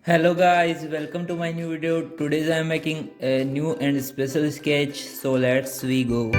Hello guys, welcome to my new video. Today I am making a new and special sketch. So let's we go.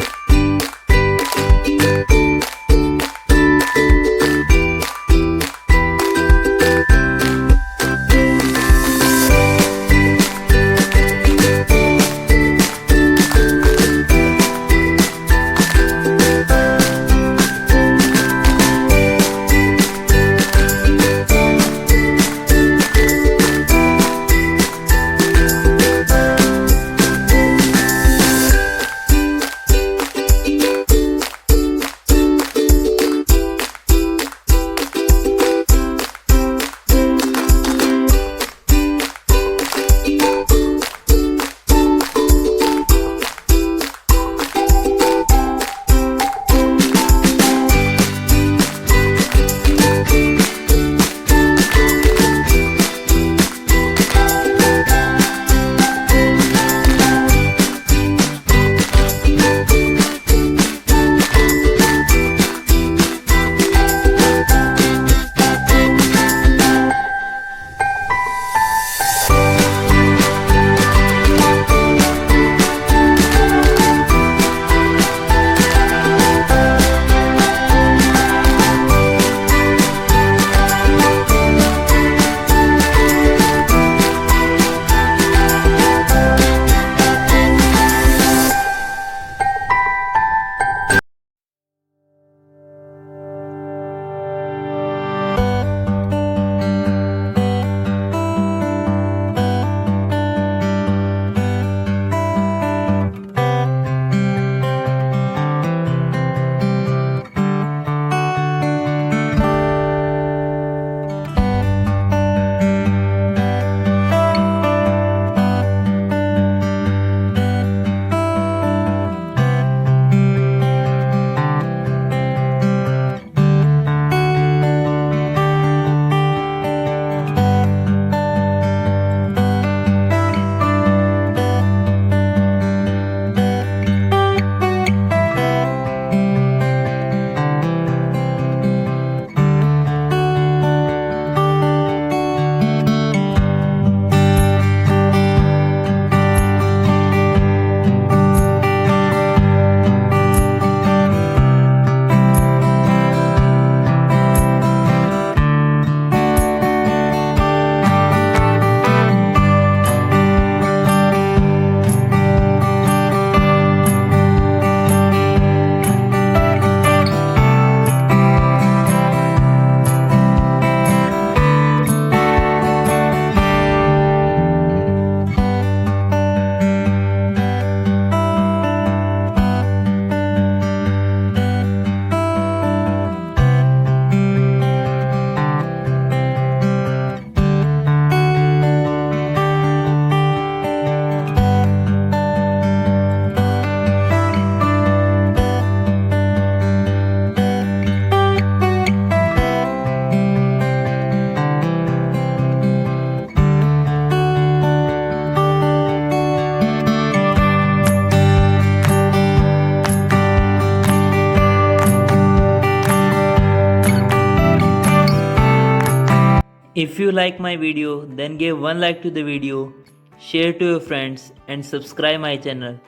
If you like my video, then give one like to the video, share to your friends and subscribe my channel.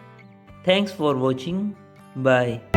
Thanks for watching. Bye.